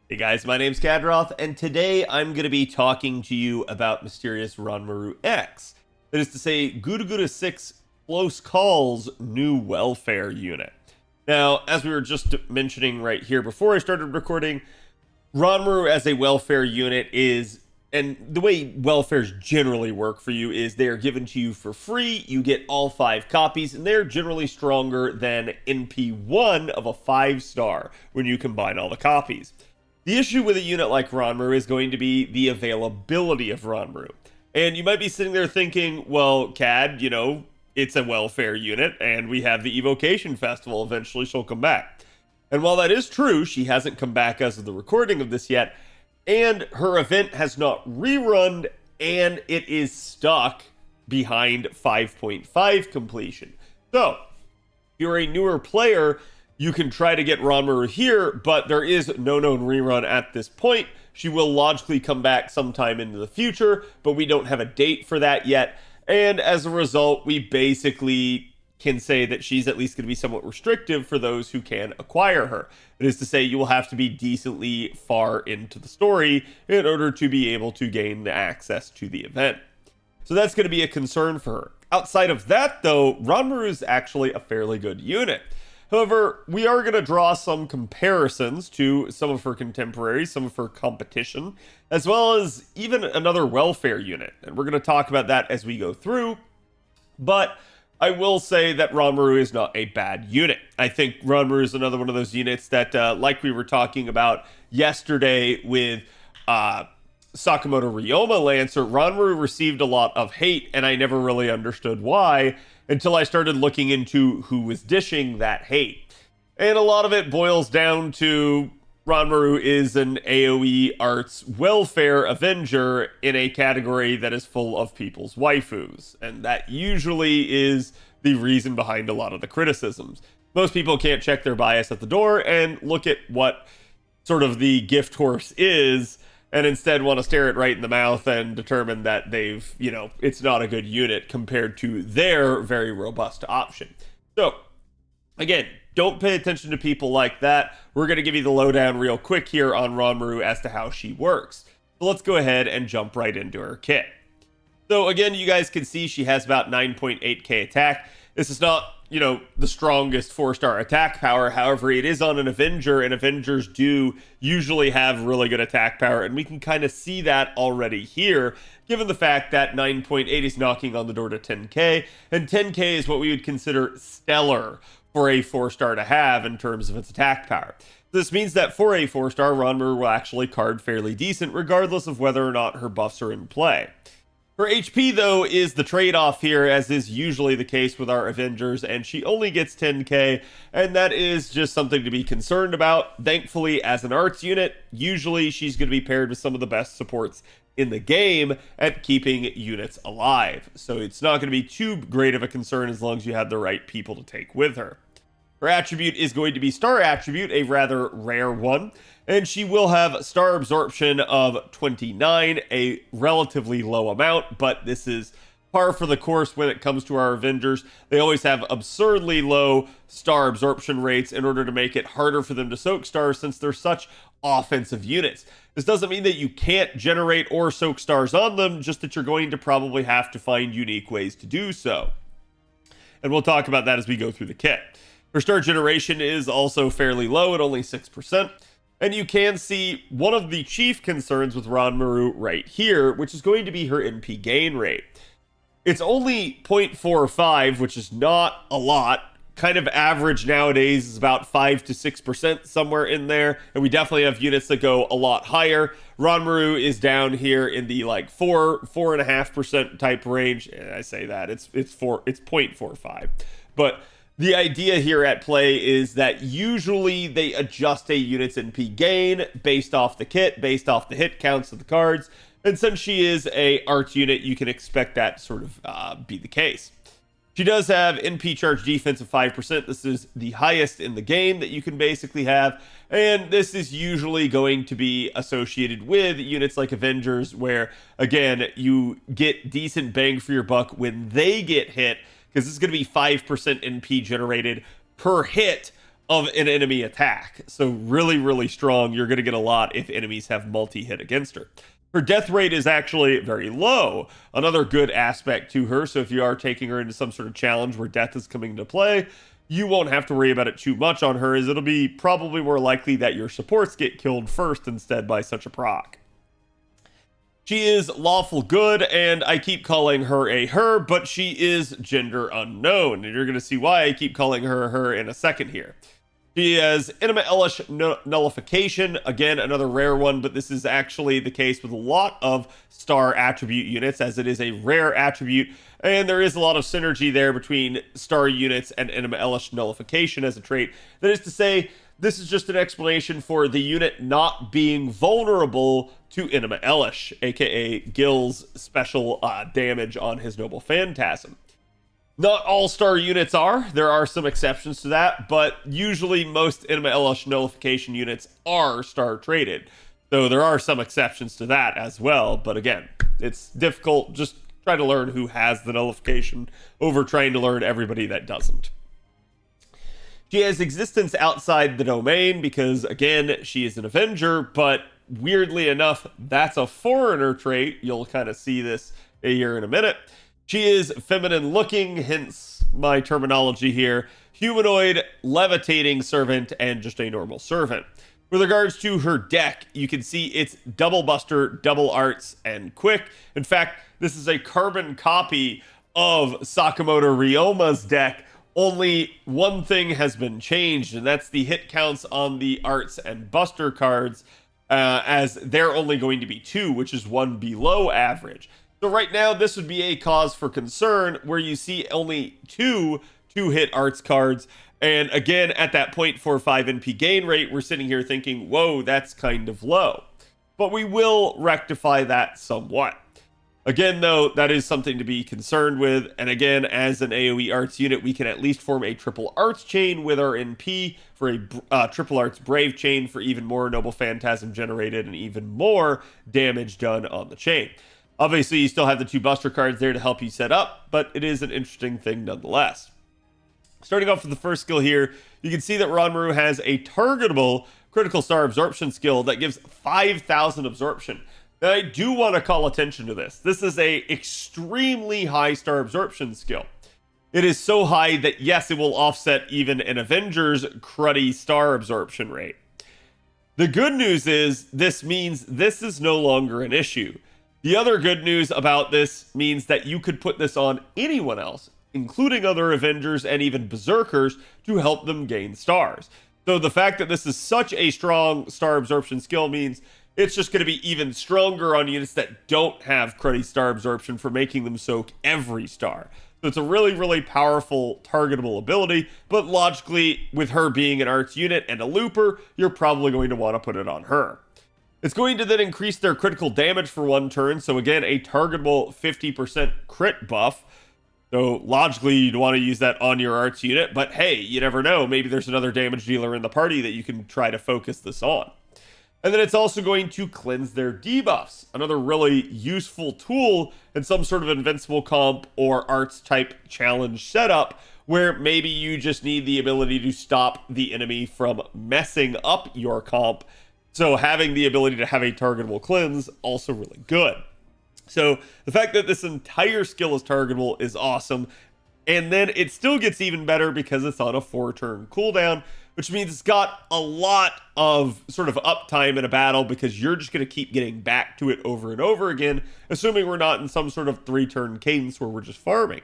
Hey guys, my name's Khadroth, and today I'm going to be talking to you about mysterious Ranmaru X. That is to say, Gura 6 Close Calls new welfare unit. Now, as we were just mentioning right here before I started recording, Ronmaru as a welfare unit is, and the way welfares generally work for you is they are given to you for free. You get all 5 copies, and they're generally stronger than NP1 of a 5-star when you combine all the copies. The issue with a unit like Ranmaru is going to be the availability of Ranmaru. And you might be sitting there thinking, well, Cad, it's a welfare unit, and we have the Evocation Festival. Eventually she'll come back. And while that is true, she hasn't come back as of the recording of this yet, and her event has not rerun, and it is stuck behind 5.5 completion. So, if you're a newer player, you can try to get Ranmaru here, but there is no known rerun at this point. She will logically come back sometime into the future, but we don't have a date for that yet. And as a result, we basically can say that she's at least going to be somewhat restrictive for those who can acquire her. It is to say, you will have to be decently far into the story in order to be able to gain the access to the event. So that's going to be a concern for her. Outside of that, though, Ranmaru is actually a fairly good unit. However, we are going to draw some comparisons to some of her contemporaries, some of her competition, as well as even another welfare unit. And we're going to talk about that as we go through. But I will say that Ranmaru is not a bad unit. I think Ranmaru is another one of those units that, like we were talking about yesterday with Sakamoto Ryoma Lancer, Ranmaru received a lot of hate, and I never really understood why until I started looking into who was dishing that hate. And a lot of it boils down to Ranmaru is an AoE arts welfare Avenger in a category that is full of people's waifus. And that usually is the reason behind a lot of the criticisms. Most people can't check their bias at the door and look at what sort of the gift horse is, and instead want to stare it right in the mouth and determine that they've, it's not a good unit compared to their very robust option. So, again, don't pay attention to people like that. We're going to give you the lowdown real quick here on Ranmaru as to how she works. So let's go ahead and jump right into her kit. So again, you guys can see she has about 9.8k attack. This is not, the strongest 4-star attack power. However, it is on an Avenger, and Avengers do usually have really good attack power, and we can kind of see that already here, given the fact that 9.8 is knocking on the door to 10k, and 10k is what we would consider stellar for a 4-star to have in terms of its attack power. This means that for a 4-star, Ranmaru will actually card fairly decent, regardless of whether or not her buffs are in play. Her HP, though, is the trade-off here, as is usually the case with our Avengers, and she only gets 10k, and that is just something to be concerned about. Thankfully, as an arts unit, usually she's going to be paired with some of the best supports in the game at keeping units alive, so it's not going to be too great of a concern as long as you have the right people to take with her. Her attribute is going to be Star Attribute, a rather rare one, and she will have Star Absorption of 29, a relatively low amount, but this is par for the course when it comes to our Avengers. They always have absurdly low Star Absorption rates in order to make it harder for them to soak stars since they're such offensive units. This doesn't mean that you can't generate or soak stars on them, just that you're going to probably have to find unique ways to do so. And we'll talk about that as we go through the kit. Her star generation is also fairly low at only 6%. And you can see one of the chief concerns with Ranmaru right here, which is going to be her NP gain rate. It's only 0.45, which is not a lot. Kind of average nowadays is about 5 to 6%, somewhere in there. And we definitely have units that go a lot higher. Ranmaru is down here in the 4.5% type range. I say that it's 0.45. But the idea here at play is that usually they adjust a unit's NP gain based off the kit, based off the hit counts of the cards. And since she is a arts unit, you can expect that to sort of be the case. She does have NP charge defense of 5%. This is the highest in the game that you can basically have. And this is usually going to be associated with units like Avengers, where, again, you get decent bang for your buck when they get hit, because this is going to be 5% NP generated per hit of an enemy attack. So really, really strong. You're going to get a lot if enemies have multi-hit against her. Her death rate is actually very low. Another good aspect to her. So if you are taking her into some sort of challenge where death is coming into play, you won't have to worry about it too much on her, as it'll be probably more likely that your supports get killed first instead by such a proc. She is lawful good, and I keep calling her a her, but she is gender unknown, and you're going to see why I keep calling her a her in a second here. She has Intima Elish Nullification, again, another rare one, but this is actually the case with a lot of star attribute units, as it is a rare attribute, and there is a lot of synergy there between star units and Intima Elish Nullification as a trait. That is to say, this is just an explanation for the unit not being vulnerable to Intima Elish, aka Gil's special damage on his Noble Phantasm. Not all star units are. There are some exceptions to that, but usually most Intima Elish Nullification units are star traded. So there are some exceptions to that as well, but again, it's difficult. Just try to learn who has the nullification over trying to learn everybody that doesn't. She has existence outside the domain because, again, she is an Avenger, but weirdly enough, that's a foreigner trait. You'll kind of see this here in a minute. She is feminine looking, hence my terminology here. Humanoid, levitating servant, and just a normal servant. With regards to her deck, you can see it's double buster, double arts, and quick. In fact, this is a carbon copy of Sakamoto Ryoma's deck. Only one thing has been changed, and that's the hit counts on the arts and buster cards, as they're only going to be 2, which is 1 below average. So right now, this would be a cause for concern where you see only 2 hit arts cards. And again, at that 0.45 NP gain rate, we're sitting here thinking, whoa, that's kind of low. But we will rectify that somewhat. Again, though, that is something to be concerned with. And again, as an AoE arts unit, we can at least form a triple arts chain with our NP for a triple arts brave chain for even more Noble Phantasm generated and even more damage done on the chain. Obviously, you still have the 2 buster cards there to help you set up, but it is an interesting thing nonetheless. Starting off with the first skill here, you can see that Ronmaru has a targetable critical star absorption skill that gives 5,000 absorption. Now, I do want to call attention to this. This is a extremely high star absorption skill. It is so high that, yes, it will offset even an Avenger's cruddy star absorption rate. The good news is this means this is no longer an issue. The other good news about this means that you could put this on anyone else, including other Avengers and even Berserkers, to help them gain stars. So the fact that this is such a strong star absorption skill means it's just going to be even stronger on units that don't have cruddy star absorption for making them soak every star. So it's a really, really powerful targetable ability, but logically, with her being an arts unit and a looper, you're probably going to want to put it on her. It's going to then increase their critical damage for 1 turn, so again, a targetable 50% crit buff. So logically, you'd want to use that on your arts unit, but hey, you never know. Maybe there's another damage dealer in the party that you can try to focus this on. And then it's also going to cleanse their debuffs, another really useful tool in some sort of invincible comp or arts type challenge setup, where maybe you just need the ability to stop the enemy from messing up your comp. So having the ability to have a targetable cleanse, also really good. So the fact that this entire skill is targetable is awesome. And then it still gets even better because it's on a 4-turn cooldown, which means it's got a lot of sort of uptime in a battle because you're just going to keep getting back to it over and over again, assuming we're not in some sort of 3-turn cadence where we're just farming.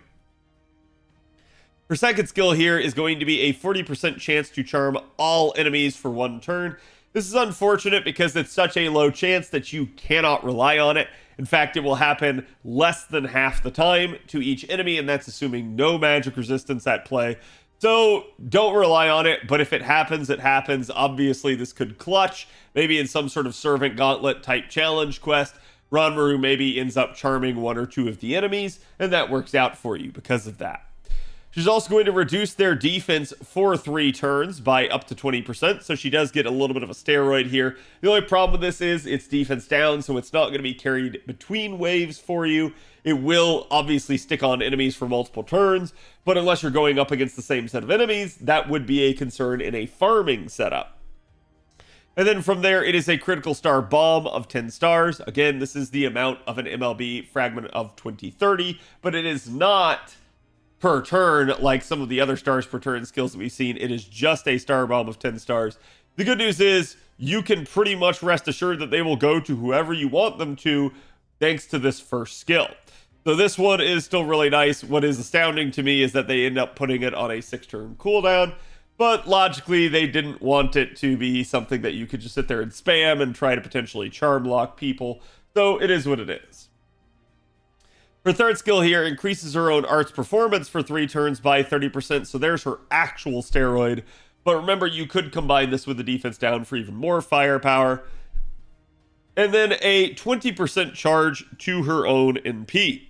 Her second skill here is going to be a 40% chance to charm all enemies for 1 turn. This is unfortunate because it's such a low chance that you cannot rely on it. In fact, it will happen less than half the time to each enemy, and that's assuming no magic resistance at play. So don't rely on it, but if it happens, it happens. Obviously, this could clutch, maybe in some sort of Servant Gauntlet type challenge quest. Ranmaru maybe ends up charming 1 or 2 of the enemies, and that works out for you because of that. She's also going to reduce their defense for 3 turns by up to 20%, so she does get a little bit of a steroid here. The only problem with this is it's defense down, so it's not going to be carried between waves for you. It will obviously stick on enemies for multiple turns, but unless you're going up against the same set of enemies, that would be a concern in a farming setup. And then from there, it is a critical star bomb of 10 stars. Again, this is the amount of an MLB fragment of 2030, but it is not per turn like some of the other stars per turn skills that we've seen. It is just a star bomb of 10 stars. The good news is you can pretty much rest assured that they will go to whoever you want them to thanks to this first skill. So this one is still really nice. What is astounding to me is that they end up putting it on a 6-turn cooldown, but logically they didn't want it to be something that you could just sit there and spam and try to potentially charm lock people. So it is what it is. Her third skill here increases her own arts performance for 3 turns by 30%. So there's her actual steroid. But remember, you could combine this with the defense down for even more firepower. And then a 20% charge to her own NP.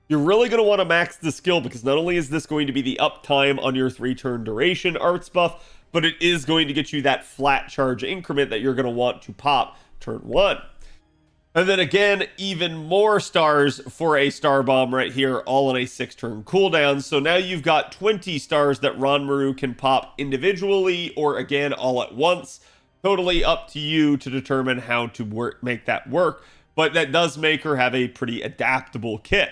You're really going to want to max the skill because not only is this going to be the uptime on your 3-turn duration arts buff, but it is going to get you that flat charge increment that you're going to want to pop turn 1. And then again, even more stars for a star bomb right here, all on a 6-turn cooldown. So now you've got 20 stars that Ronmaru can pop individually or again all at once. Totally up to you to determine how to make that work. But that does make her have a pretty adaptable kit.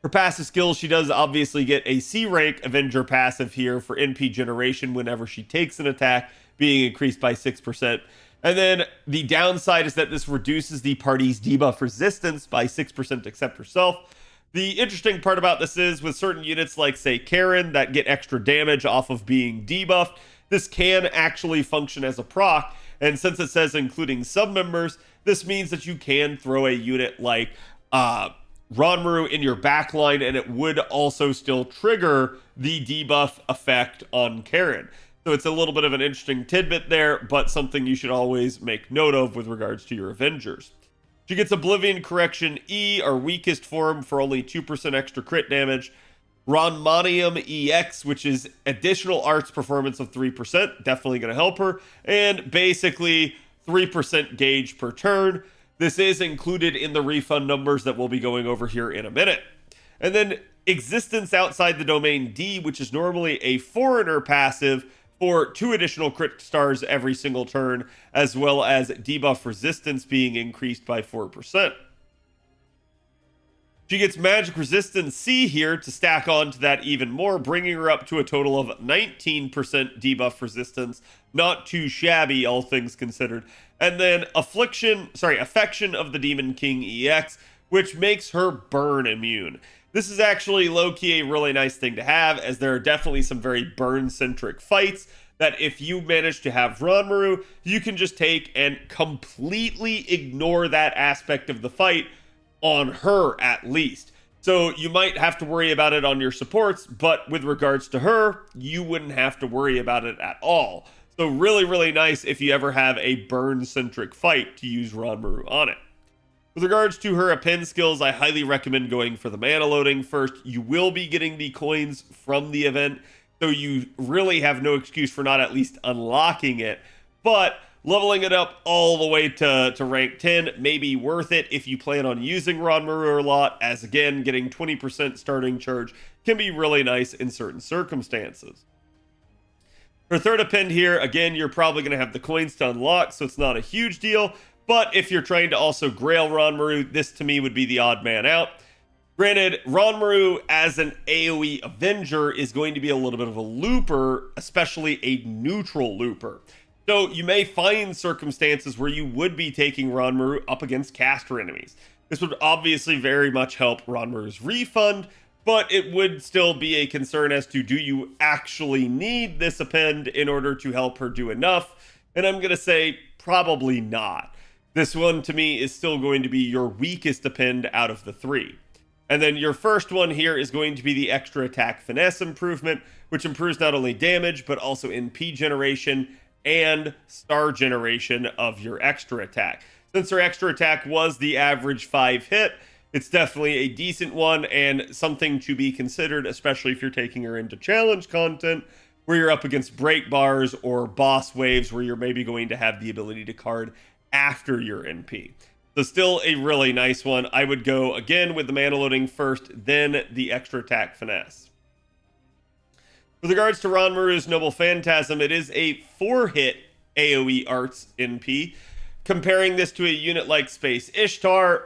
Her passive skills, she does obviously get a C rank Avenger passive here for NP generation whenever she takes an attack, being increased by 6%. And then the downside is that this reduces the party's debuff resistance by 6% except herself. The interesting part about this is with certain units like, say, Karen, that get extra damage off of being debuffed, this can actually function as a proc. And since it says including sub-members, this means that you can throw a unit like Ronmaru in your backline, and it would also still trigger the debuff effect on Karen. So it's a little bit of an interesting tidbit there, but something you should always make note of with regards to your Avengers. She gets Oblivion Correction E, our weakest form, for only 2% extra crit damage. Ranmaru X, which is additional arts performance of 3%, definitely going to help her. And basically 3% gauge per turn. This is included in the refund numbers that we'll be going over here in a minute. And then Existence Outside the Domain D, which is normally a foreigner passive for 2 additional crit stars every single turn, as well as debuff resistance being increased by 4%. She gets Magic Resistance C here to stack on to that even more, bringing her up to a total of 19% debuff resistance. Not too shabby, all things considered. And then Affection of the Demon King EX, which makes her burn immune. This is actually low-key a really nice thing to have, as there are definitely some very burn-centric fights that if you manage to have Ronmaru, you can just take and completely ignore that aspect of the fight on her at least. So you might have to worry about it on your supports, but with regards to her, you wouldn't have to worry about it at all. So really, really nice if you ever have a burn-centric fight to use Ronmaru on it. With regards to her Append skills, I highly recommend going for the mana loading first. You will be getting the coins from the event, so you really have no excuse for not at least unlocking it. But leveling it up all the way to rank 10 may be worth it if you plan on using Ronmaru a lot, as again, getting 20% starting charge can be really nice in certain circumstances. For third Append here, again, you're probably going to have the coins to unlock, so it's not a huge deal. But if you're trying to also grail Ronmaru, this to me would be the odd man out. Granted, Ronmaru as an AoE Avenger is going to be a little bit of a looper, especially a neutral looper. So you may find circumstances where you would be taking Ronmaru up against caster enemies. This would obviously very much help Ronmaru's refund, but it would still be a concern as to, do you actually need this Append in order to help her do enough? And I'm going to say probably not. This one to me is still going to be your weakest Append out of the 3. And then your first one here is going to be the extra attack finesse improvement, which improves not only damage, but also NP generation and star generation of your extra attack. Since her extra attack was the average 5 hit, it's definitely a decent one and something to be considered, especially if you're taking her into challenge content, where you're up against break bars or boss waves where you're maybe going to have the ability to card after your NP. So still a really nice one. I would go again with the mana loading first, then the extra attack finesse. With regards to Ronmaru's Noble Phantasm, it is a 4-hit AoE Arts NP. Comparing this to a unit like Space Ishtar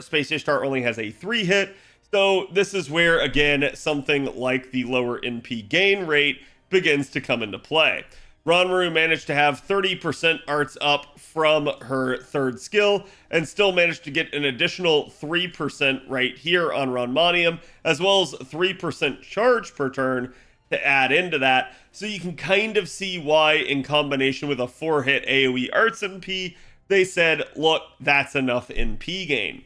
only has a 3-hit. So this is where, again, something like the lower NP gain rate begins to come into play. Ronmaru managed to have 30% arts up from her 3rd skill and still managed to get an additional 3% right here on Ronmanium, as well as 3% charge per turn to add into that. So you can kind of see why, in combination with a 4-hit AoE arts NP, they said, look, that's enough NP gain.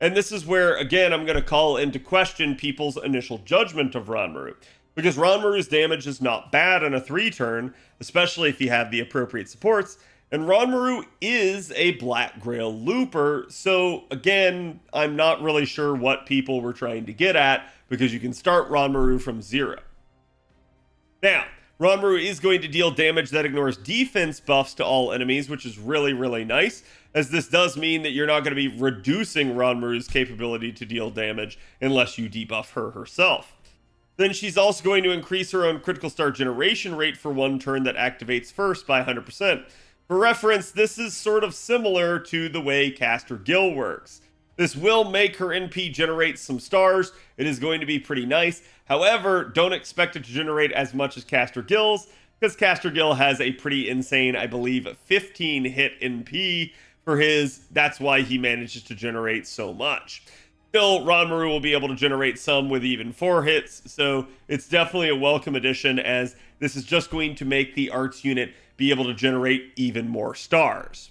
And this is where, again, I'm going to call into question people's initial judgment of Ranmaru. Because Ranmaru's damage is not bad on a 3-turn, especially if you have the appropriate supports. And Ranmaru is a Black Grail looper, so again, I'm not really sure what people were trying to get at, because you can start Ranmaru from 0. Now, Ranmaru is going to deal damage that ignores defense buffs to all enemies, which is really, really nice, as this does mean that you're not going to be reducing Ranmaru's capability to deal damage unless you debuff her herself. Then she's also going to increase her own critical star generation rate for 1 turn that activates first by 100%. For reference, this is sort of similar to the way Caster Gil works. This will make her NP generate some stars. It is going to be pretty nice. However, don't expect it to generate as much as Caster Gil's, because Caster Gil has a pretty insane, I believe, 15 hit NP for his. That's why he manages to generate so much. Still, Ranmaru will be able to generate some with even 4 hits, so it's definitely a welcome addition, as this is just going to make the arts unit be able to generate even more stars.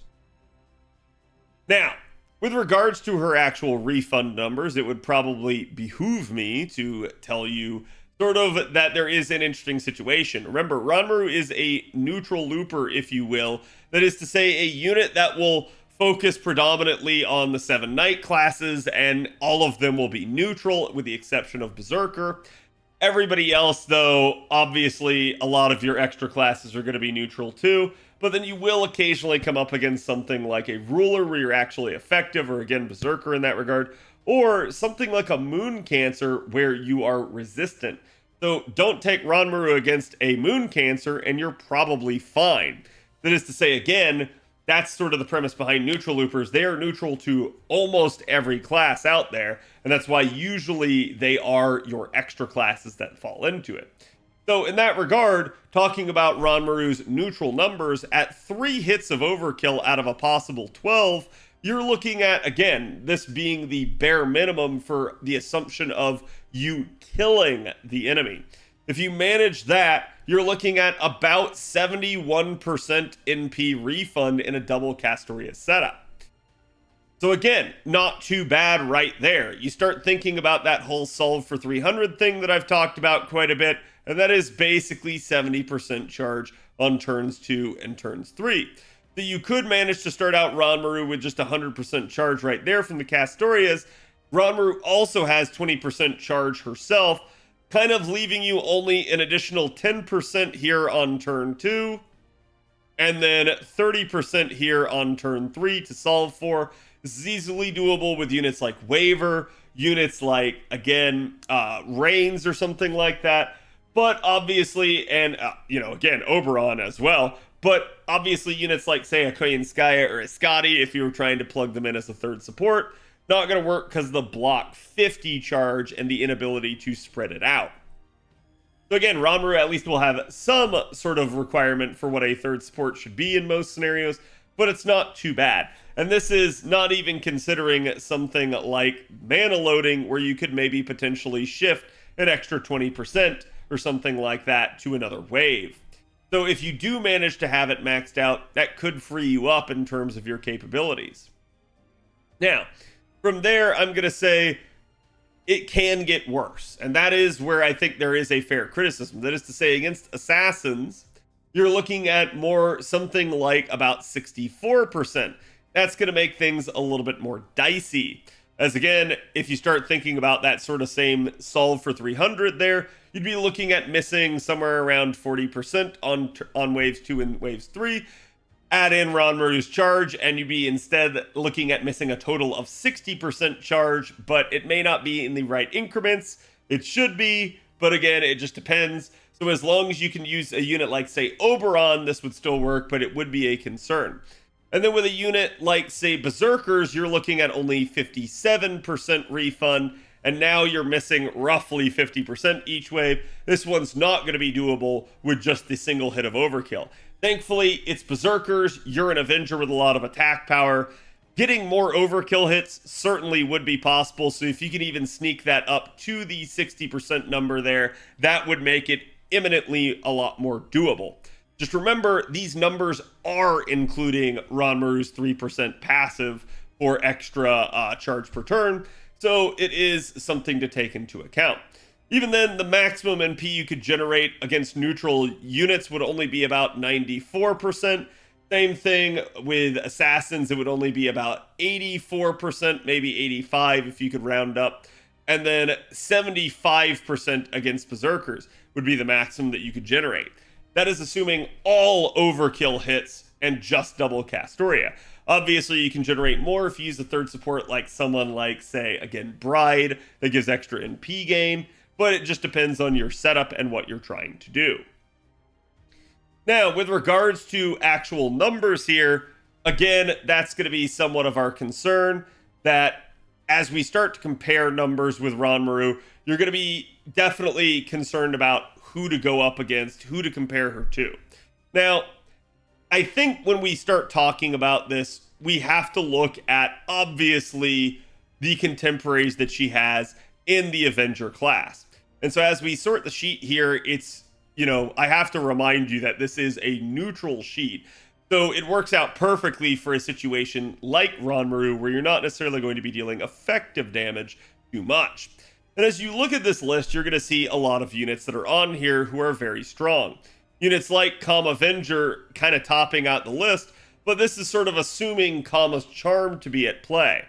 Now, with regards to her actual refund numbers, it would probably behoove me to tell you sort of that there is an interesting situation. Remember, Ranmaru is a neutral looper, if you will. That is to say, a unit that will focus predominantly on the 7 Knight classes, and all of them will be neutral, with the exception of Berserker. Everybody else, though, obviously, a lot of your extra classes are going to be neutral too, but then you will occasionally come up against something like a Ruler where you're actually effective, or again, Berserker in that regard, or something like a Moon Cancer where you are resistant. So don't take Ranmaru against a Moon Cancer and you're probably fine. That is to say, again, that's sort of the premise behind neutral loopers. They are neutral to almost every class out there, and that's why usually they are your extra classes that fall into it. So in that regard, talking about Ranmaru's neutral numbers, at 3 hits of overkill out of a possible 12, you're looking at, again, this being the bare minimum for the assumption of you killing the enemy. If you manage that, you're looking at about 71% NP refund in a double Castoria setup. So again, not too bad right there. You start thinking about that whole solve for 300 thing that I've talked about quite a bit, and that is basically 70% charge on turns 2 and turns 3. So you could manage to start out Ranmaru with just 100% charge right there from the Castorias. Ranmaru also has 20% charge herself, kind of leaving you only an additional 10% here on turn 2, and then 30% here on turn 3 to solve for. This is easily doable with units like Waver, units like, again, Reigns or something like that. But obviously, and, again, Oberon as well. But obviously, units like, say, a Koyanskaya or a Scotty, if you were trying to plug them in as a 3rd support, not going to work because of the block 50 charge and the inability to spread it out. So again, Ranmaru at least will have some sort of requirement for what a 3rd support should be in most scenarios, but it's not too bad. And this is not even considering something like mana loading, where you could maybe potentially shift an extra 20% or something like that to another wave. So if you do manage to have it maxed out, that could free you up in terms of your capabilities. Now, from there, I'm going to say it can get worse. And that is where I think there is a fair criticism. That is to say, against assassins, you're looking at more something like about 64%. That's going to make things a little bit more dicey. As again, if you start thinking about that sort of same solve for 300 there, you'd be looking at missing somewhere around 40% on waves 2 and waves 3. add in Ronmaru's charge, and you'd be instead looking at missing a total of 60% charge, but it may not be in the right increments. It should be, but again, it just depends. So as long as you can use a unit like, say, Oberon, this would still work, but it would be a concern. And then with a unit like, say, Berserkers, you're looking at only 57% refund, and now you're missing roughly 50% each wave. This one's not going to be doable with just the single hit of overkill. Thankfully, it's Berserkers. You're an Avenger with a lot of attack power. Getting more overkill hits certainly would be possible, so if you can even sneak that up to the 60% number there, that would make it imminently a lot more doable. Just remember, these numbers are including Ronmaru's 3% passive for extra charge per turn, so it is something to take into account. Even then, the maximum NP you could generate against neutral units would only be about 94%. Same thing with assassins, it would only be about 84%, maybe 85% if you could round up. And then 75% against berserkers would be the maximum that you could generate. That is assuming all overkill hits and just double Castoria. Obviously, you can generate more if you use a third support like someone like, say, again, Bride, that gives extra NP gain, but it just depends on your setup and what you're trying to do. Now, with regards to actual numbers here, again, that's going to be somewhat of our concern, that as we start to compare numbers with Ronmaru, you're going to be definitely concerned about who to go up against, who to compare her to. Now, I think when we start talking about this, we have to look at, obviously, the contemporaries that she has in the Avenger class. And so as we sort the sheet here, it's, I have to remind you that this is a neutral sheet. So it works out perfectly for a situation like Ronmaru, where you're not necessarily going to be dealing effective damage too much. And as you look at this list, you're going to see a lot of units that are on here who are very strong. Units like Avenger kind of topping out the list, but this is sort of assuming Kama's charm to be at play.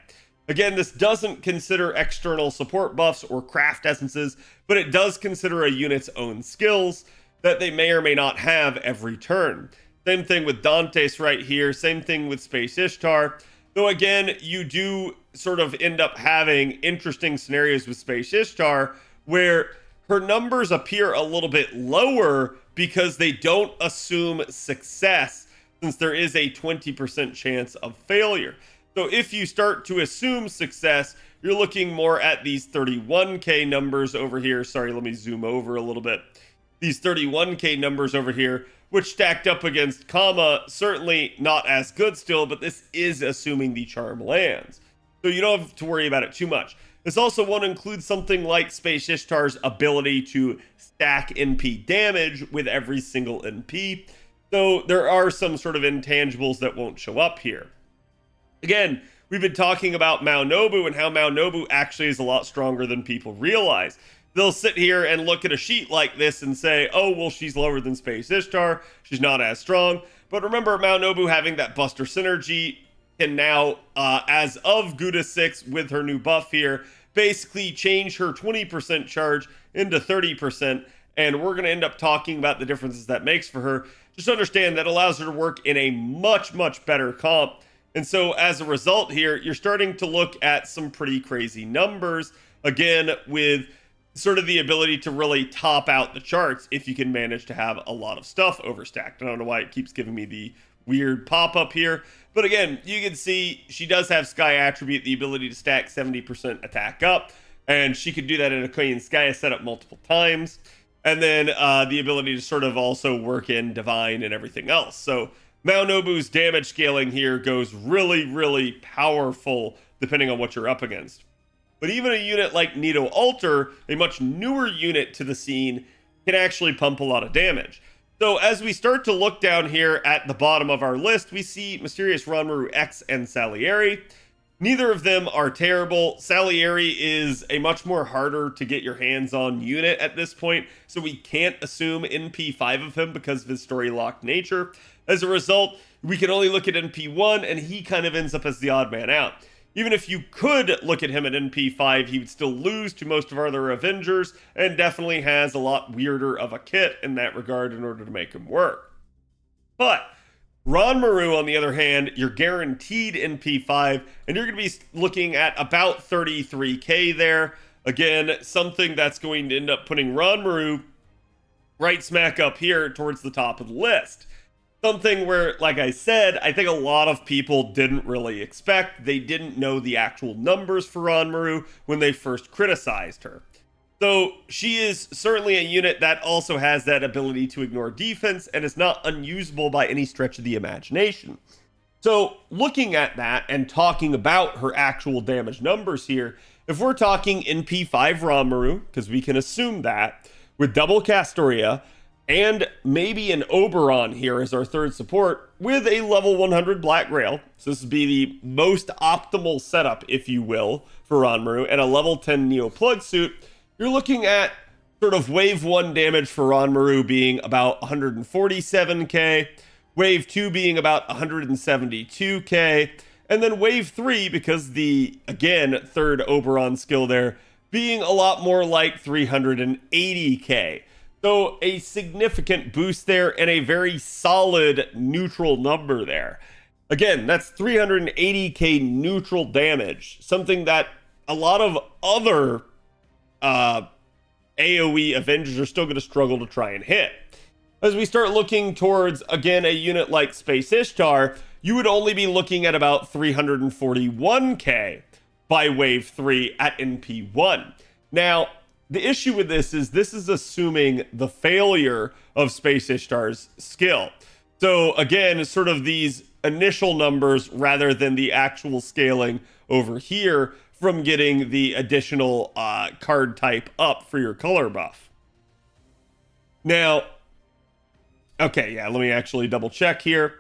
Again, this doesn't consider external support buffs or craft essences, but it does consider a unit's own skills that they may or may not have every turn. Same thing with Dante's right here, same thing with Space Ishtar. Though again, you do sort of end up having interesting scenarios with Space Ishtar where her numbers appear a little bit lower because they don't assume success, since there is a 20% chance of failure. So if you start to assume success, you're looking more at these 31k numbers over here. Sorry, let me zoom over a little bit. These 31k numbers over here, which stacked up against Kama, certainly not as good still, but this is assuming the charm lands. So you don't have to worry about it too much. This also won't include something like Space Ishtar's ability to stack NP damage with every single NP. So there are some sort of intangibles that won't show up here. Again, we've been talking about Mao Nobu and how Mao Nobu actually is a lot stronger than people realize. They'll sit here and look at a sheet like this and say, oh, well, she's lower than Space Ishtar. She's not as strong. But remember, Mao Nobu having that Buster synergy can now, as of Gouda 6 with her new buff here, basically change her 20% charge into 30%. And we're going to end up talking about the differences that makes for her. Just understand that allows her to work in a much, much better comp. And so as a result here, you're starting to look at some pretty crazy numbers, again, with sort of the ability to really top out the charts if you can manage to have a lot of stuff overstacked. I don't know why it keeps giving me the weird pop-up here. But again, you can see she does have Sky Attribute, the ability to stack 70% attack up. And she could do that in a Korean Sky setup multiple times. And then the ability to sort of also work in Divine and everything else. So Mao Nobu's damage scaling here goes really, really powerful depending on what you're up against. But even a unit like Nito Alter, a much newer unit to the scene, can actually pump a lot of damage. So as we start to look down here at the bottom of our list, we see Mysterious Ranmaru X and Salieri. Neither of them are terrible. Salieri is a much more harder to get your hands on unit at this point, so we can't assume NP5 of him because of his story locked nature. As a result, we can only look at NP1, and he kind of ends up as the odd man out. Even if you could look at him at NP5, he would still lose to most of our other Avengers, and definitely has a lot weirder of a kit in that regard in order to make him work. But Ronmaru, on the other hand, you're guaranteed in P5, and you're going to be looking at about 33k there. Again, something that's going to end up putting Ronmaru right smack up here towards the top of the list. Something where, like I said, I think a lot of people didn't really expect. They didn't know the actual numbers for Ronmaru when they first criticized her. So she is certainly a unit that also has that ability to ignore defense and is not unusable by any stretch of the imagination. So looking at that and talking about her actual damage numbers here, if we're talking in P5 Ronmaru, because we can assume that, with double Castoria, and maybe an Oberon here as our third support, with a level 100 Black Grail, so this would be the most optimal setup, if you will, for Ronmaru, and a level 10 Neo Plug Suit, you're looking at sort of wave 1 damage for Ronmaru being about 147k, wave 2 being about 172k, and then wave 3, because the, again, third Oberon skill there, being a lot more like 380k. So a significant boost there and a very solid neutral number there. Again, that's 380k neutral damage, something that a lot of other AoE Avengers are still going to struggle to try and hit. As we start looking towards, again, a unit like Space Ishtar, you would only be looking at about 341k by wave 3 at NP1. Now, the issue with this is assuming the failure of Space Ishtar's skill. So again, sort of these initial numbers rather than the actual scaling over here from getting the additional card type up for your color buff. Now, okay, yeah, let me actually double check here.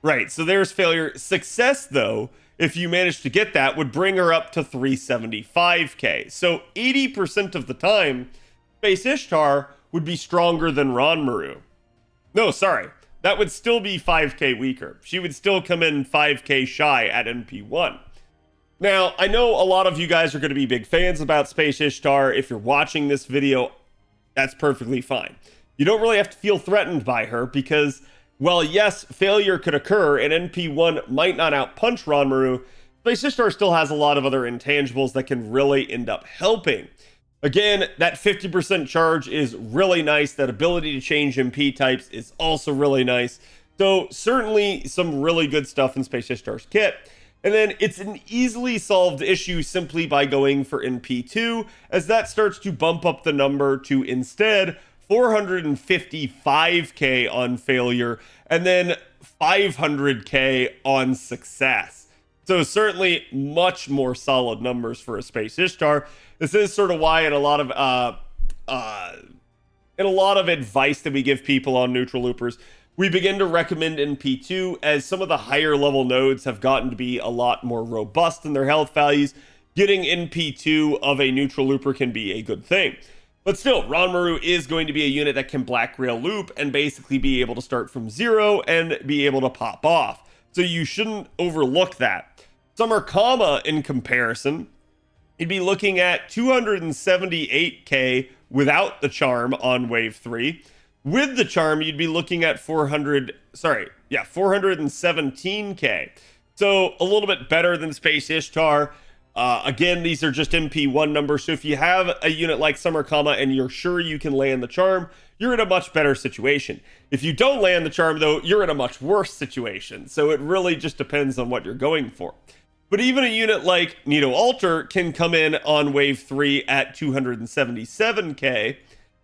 Right, so there's failure. Success, though, if you manage to get that, would bring her up to 375k. So 80% of the time, Space Ishtar would be stronger than Ronmaru. No, sorry, that would still be 5k weaker. She would still come in 5k shy at NP1. Now, I know a lot of you guys are going to be big fans about Space Ishtar. If you're watching this video, that's perfectly fine. You don't really have to feel threatened by her because, while yes, failure could occur and NP1 might not outpunch Ronmaru, Space Ishtar still has a lot of other intangibles that can really end up helping. Again, that 50% charge is really nice. That ability to change MP types is also really nice. So certainly some really good stuff in Space Ishtar's kit. And then it's an easily solved issue simply by going for NP2, as that starts to bump up the number to instead 455k on failure, and then 500k on success. So certainly much more solid numbers for a Space Ishtar. This is sort of why in a lot of advice that we give people on neutral loopers, we begin to recommend NP2, as some of the higher level nodes have gotten to be a lot more robust in their health values. Getting NP2 of a neutral looper can be a good thing. But still, Ronmaru is going to be a unit that can Black Grail loop and basically be able to start from 0 and be able to pop off. So you shouldn't overlook that. Summer Kama, in comparison, you'd be looking at 278k without the charm on wave 3. With the charm, you'd be looking at 417k. So a little bit better than Space Ishtar. Again, these are just MP1 numbers, so if you have a unit like Summer Kama and you're sure you can land the charm, you're in a much better situation. If you don't land the charm, though, you're in a much worse situation, so it really just depends on what you're going for. But even a unit like Nito Alter can come in on wave 3 at 277k,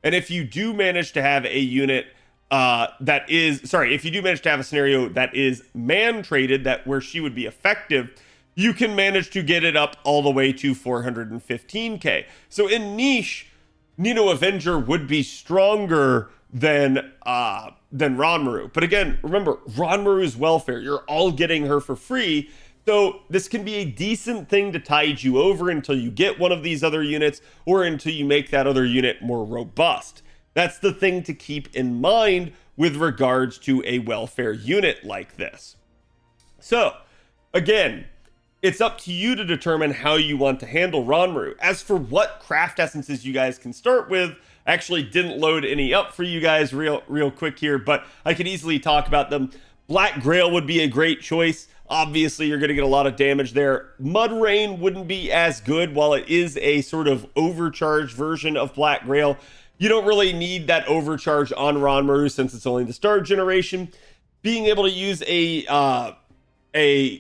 and if you do manage to have a unit if you do manage to have a scenario that is man-traded, that where she would be effective, you can manage to get it up all the way to 415k. So in niche, Nino Avenger would be stronger than Ronmaru. But again, remember, Ronmaru's welfare. You're all getting her for free. So this can be a decent thing to tide you over until you get one of these other units or until you make that other unit more robust. That's the thing to keep in mind with regards to a welfare unit like this. So again, it's up to you to determine how you want to handle Ronmaru. As for what craft essences you guys can start with, I actually didn't load any up for you guys real quick here, but I could easily talk about them. Black Grail would be a great choice. Obviously, you're going to get a lot of damage there. Mud Rain wouldn't be as good. While it is a sort of overcharged version of Black Grail, you don't really need that overcharge on Ronmaru since it's only the star generation. Being able to use a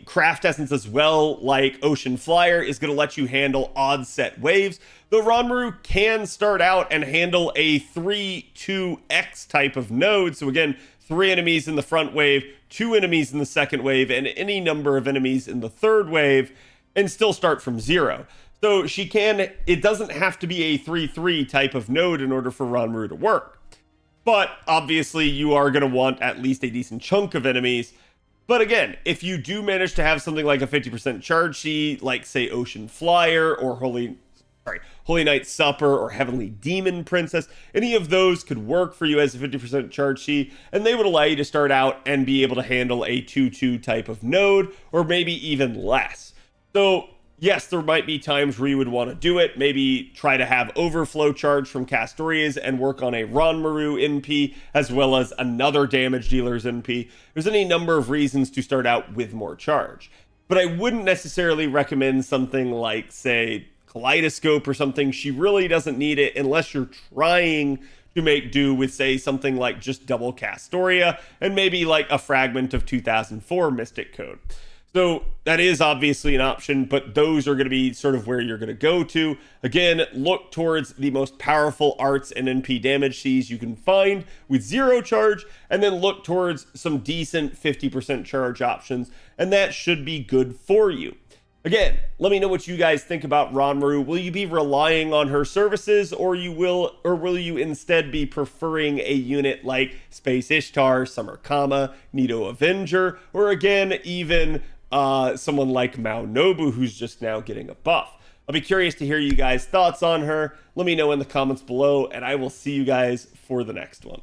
craft essence as well, like Ocean Flyer, is going to let you handle odd set waves. Though Ronmaru can start out and handle a 3-2x type of node. So again, 3 enemies in the front wave, 2 enemies in the second wave, and any number of enemies in the third wave, and still start from 0. So she can, it doesn't have to be a 3-3 type of node in order for Ronmaru to work. But obviously you are going to want at least a decent chunk of enemies. But again, if you do manage to have something like a 50% charge sheet, like say Ocean Flyer or Holy Night Supper or Heavenly Demon Princess, any of those could work for you as a 50% charge sheet, and they would allow you to start out and be able to handle a 2-2 type of node, or maybe even less. So yes, there might be times where you would want to do it. Maybe try to have overflow charge from Castorias and work on a Ronmaru NP as well as another damage dealer's NP. There's any number of reasons to start out with more charge. But I wouldn't necessarily recommend something like, say, Kaleidoscope or something. She really doesn't need it unless you're trying to make do with, say, something like just double Castoria and maybe like a fragment of 2004 Mystic Code. So that is obviously an option, but those are going to be sort of where you're going to go to. Again, look towards the most powerful arts and NP damage Cs you can find with 0 charge, and then look towards some decent 50% charge options, and that should be good for you. Again, let me know what you guys think about Ronmaru. Will you be relying on her services, or will you instead be preferring a unit like Space Ishtar, Summer Kama, Nito Avenger, or again, even someone like Mao Nobu, who's just now getting a buff? I'll be curious to hear you guys' thoughts on her. Let me know in the comments below, and I will see you guys for the next one.